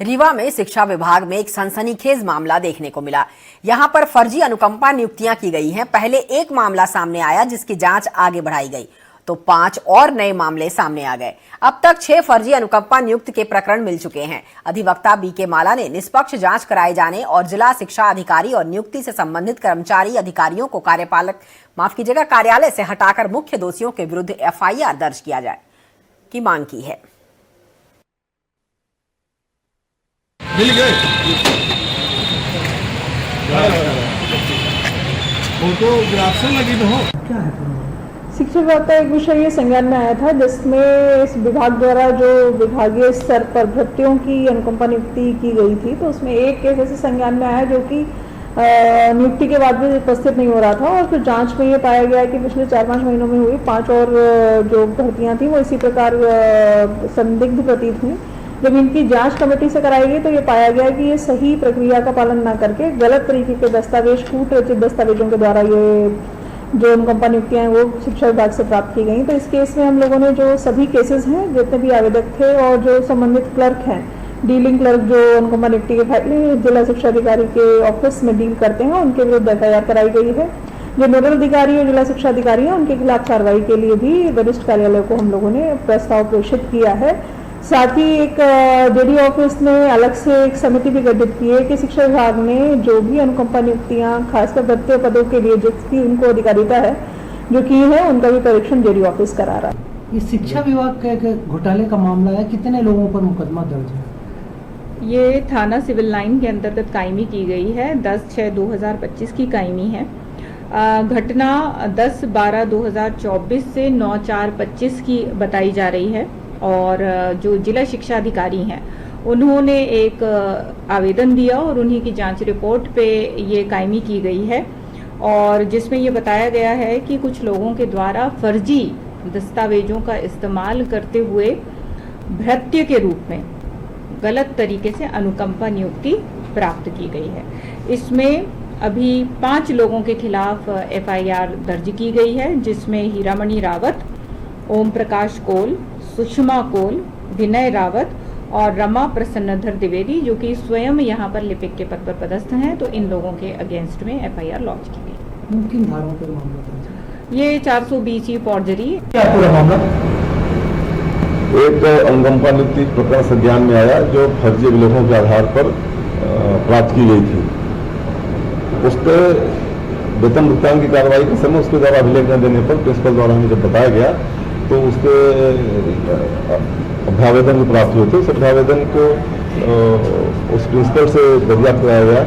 रीवा में शिक्षा विभाग में एक सनसनीखेज मामला देखने को मिला। यहां पर फर्जी अनुकंपा नियुक्तियां की गई हैं। पहले एक मामला सामने आया जिसकी जांच आगे बढ़ाई गई तो 5 और नए मामले सामने आ गए। अब तक 6 फर्जी अनुकंपा नियुक्त के प्रकरण मिल चुके हैं। अधिवक्ता बीके माला ने निष्पक्ष जांच कराए जाने और जिला शिक्षा अधिकारी और नियुक्ति से संबंधित कर्मचारी अधिकारियों को कार्यालय से हटाकर मुख्य दोषियों के विरुद्ध FIR दर्ज किया जाए की मांग की है। मिल गए फोटोग्राफ से लगी हो क्या है? शिक्षा विभाग का एक विषय ये संज्ञान में आया था जिसमें इस विभाग द्वारा जो विभागीय स्तर पर भर्तियों की अनुकंपा नियुक्ति की गई थी, तो उसमें एक केस ऐसे संज्ञान में आया जो कि नियुक्ति के बाद भी उपस्थित नहीं हो रहा था और फिर जांच में ये पाया गया कि पिछले 4-5 महीनों में हुई 5 और जो भर्तियां थी वो इसी प्रकार संदिग्ध प्रतीत हुई। जब इनकी जांच कमेटी से कराई गई तो ये पाया गया कि ये सही प्रक्रिया का पालन न करके गलत तरीके के दस्तावेज, कूट रचित दस्तावेजों के द्वारा ये जो अनुकंपा नियुक्तियां हैं वो शिक्षा विभाग से प्राप्त की गई। तो इस केस में हम लोगों ने जो सभी केसेस हैं, जितने भी आवेदक थे और जो संबंधित क्लर्क हैं, डीलिंग क्लर्क जो अनुकंपा नियुक्ति के फाइल जिला शिक्षा अधिकारी के ऑफिस में डील करते हैं, उनके विरुद्ध FIR कराई गई है। जो नोडल अधिकारी और जिला शिक्षा अधिकारी हैं उनके खिलाफ कार्रवाई के लिए भी वरिष्ठ कार्यालय को हम लोगों ने प्रस्ताव प्रेषित किया है। साथ ही एक JD ऑफिस ने अलग से एक समिति भी गठित की है कि शिक्षा विभाग ने जो भी अनुकंपा नियुक्तियां खासकर भर्ती पदों के लिए जिसकी उनको अधिकारिता है जो की है, उनका भी परीक्षण JD ऑफिस करा रहा है। ये शिक्षा विभाग का घोटाले का मामला है, कितने लोगों पर मुकदमा दर्ज है? ये थाना सिविल लाइन के अंतर्गत कायमी की गई है। 10/6/2025 की कायमी है। घटना 10/12/2024 से 9/4/25 की बताई जा रही है और जो जिला शिक्षा अधिकारी हैं उन्होंने एक आवेदन दिया और उन्हीं की जांच रिपोर्ट पे ये कायमी की गई है और जिसमें ये बताया गया है कि कुछ लोगों के द्वारा फर्जी दस्तावेजों का इस्तेमाल करते हुए भृत्य के रूप में गलत तरीके से अनुकंपा नियुक्ति प्राप्त की गई है। इसमें अभी 5 लोगों के खिलाफ FIR दर्ज की गई है, जिसमें हीरामणि रावत, ओम प्रकाश कोल, सुषमा कोल, विनय रावत और रमा प्रसन्नधर द्विवेदी जो कि स्वयं यहाँ पर लिपिक के पद पर पदस्थ हैं। तो इन लोगों के अगेंस्ट में FIR लॉन्च की गई। किन धाराओं पर मामला दर्ज है? ये 420 फॉर्जरी। क्या पूरा मामला? एक अनुकंपा नियुक्ति प्रकरण संज्ञान में आया जो फर्जी अभिलेखों के आधार पर प्राप्त की गई थी। उसके वेतन भुगतान की कार्रवाई के समय उसके द्वारा अभिलेख न देने पर प्रिंसिपल द्वारा हमें जब बताया गया तो उसके अभ्यावेदन जो प्राप्त हुए थे उस अभ्यावेदन को उस प्रिंसिपल से दरियाफ्त कराया गया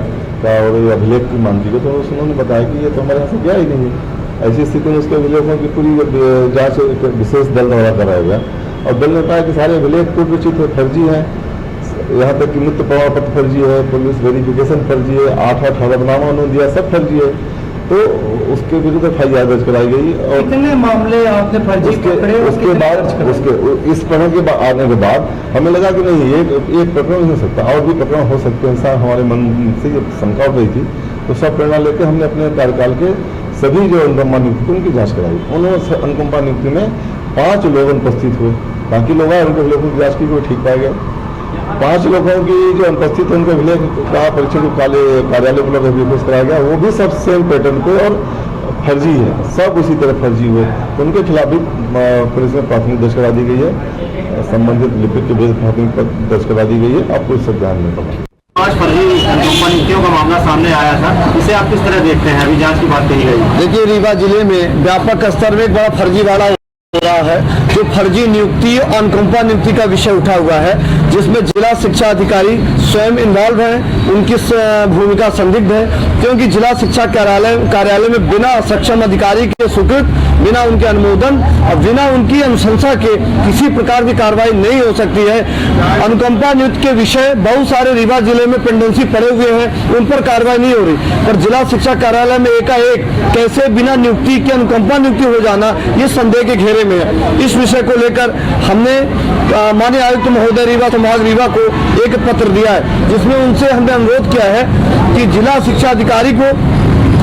और अभिलेख की मांग की गई तो उन्होंने बताया कि ये तो हमारे यहाँ से गया ही नहीं है। ऐसी स्थिति में उसके अभिलेखों की पूरी जांच एक विशेष दल द्वारा कराया गया और दल ने बताया कि सारे अभिलेख कूट रचित है, फर्जी हैं। यहाँ तक कि मृत्यु प्रमाण पत्र फर्जी है, पुलिस वेरिफिकेशन फर्जी है, 8 हलफनामा उन्होंने दिया, सब फर्जी है। तो उसके विरुद्ध FIR दर्ज कराई गई और कितने मामले आपने फर्जी पकड़े? उसके बाद इस प्रकरण के आने के बाद हमें लगा कि नहीं एक प्रकरण नहीं हो सकता, और भी प्रकरण हो सकते हैं। इंसान हमारे मन से ये शंका उठ रही थी तो सब प्रेरणा लेकर हमने अपने कार्यकाल के सभी जो अनुकंपा नियुक्ति उनकी जाँच कराई। उन्होंने अनुकंपा नियुक्ति में 5 लोग उपस्थित हुए, बाकी लोग आए उनके अभिलेखों की जाँच की कोई ठीक पाया गया। 5 लोगों की जो अनुपस्थित है उनके अभिलेख का परीक्षण कार्यालय को रिक्वेस्ट कराया गया, वो भी सब सेम पैटर्न पे और फर्जी है, सब उसी तरह फर्जी हुए। तो उनके खिलाफ भी पुलिस में प्राथमिक दर्ज करा दी गई है, संबंधित लिपिक के विरुद्ध प्राथमिक दर्ज करा दी गई है। आपको इस सब ध्यान में रखना। आज फर्जी अनुकंपा नियुक्तियों का मामला सामने आया था, इसे आप किस तरह देखते हैं? अभी जांच की बात कही गई। देखिए, रीवा जिले में व्यापक स्तर में एक बड़ा फर्जीवाड़ा हो रहा है जो फर्जी नियुक्ति और अनुकंपा नियुक्ति का विषय उठा हुआ है, जिसमें जिला शिक्षा अधिकारी स्वयं इन्वॉल्व हैं। उनकी भूमिका संदिग्ध है क्योंकि जिला शिक्षा कार्यालय में बिना सक्षम अधिकारी के स्वीकृत, बिना उनके अनुमोदन और बिना उनकी अनुशंसा के किसी प्रकार की कार्रवाई नहीं हो सकती है। अनुकंपा नियुक्ति के विषय बहुत सारे रीवा जिले में पेंडेंसी पड़े हुए हैं, उन पर कार्रवाई नहीं हो रही, पर जिला शिक्षा कार्यालय में एकाएक कैसे बिना नियुक्ति के अनुकंपा नियुक्ति हो जाना, ये संदेह के घेरे में है। इस विषय को लेकर हमने माननीय आयुक्त महोदय रीवा संभाग रीवा को एक पत्र दिया है, जिसमें उनसे हमने अनुरोध किया है कि जिला शिक्षा अधिकारी को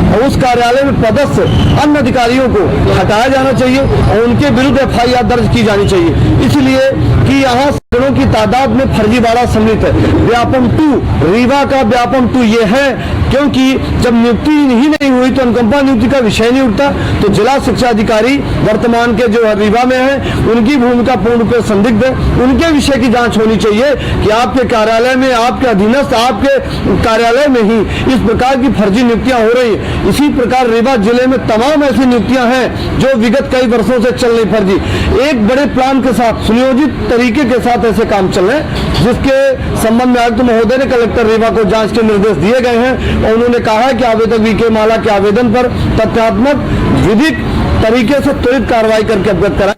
और उस कार्यालय में पदस्थ अन्य अधिकारियों को हटाया जाना चाहिए और उनके विरुद्ध FIR दर्ज की जानी चाहिए, इसलिए कि यहाँ आवेदनों की तादाद में फर्जीवाड़ा सम्मिलित है। व्यापम 2 रीवा का व्यापम 2 ये है, क्योंकि जब नियुक्ति ही नहीं हुई तो अनुकंपा नियुक्ति का विषय नहीं उठता। तो जिला शिक्षा अधिकारी वर्तमान के जो रीवा में है, उनकी भूमिका पूर्ण रूप से संदिग्ध है। उनके विषय की जांच होनी चाहिए कि आपके कार्यालय में, आपके अधीनस्थ, आपके कार्यालय में ही इस प्रकार की फर्जी नियुक्तियां हो रही है। इसी प्रकार रीवा जिले में तमाम ऐसी नियुक्तियां हैं जो विगत कई वर्षों से चल रही फर्जी। एक बड़े प्लान के साथ, सुनियोजित तरीके के साथ ऐसे काम चल रहे हैं, जिसके संबंध में आयुक्त महोदय ने कलेक्टर रीवा को जांच के निर्देश दिए गए हैं और उन्होंने कहा है कि आवेदक वीके माला के आवेदन पर तथ्यात्मक विधिक तरीके से त्वरित कार्रवाई करके अवगत कराएं।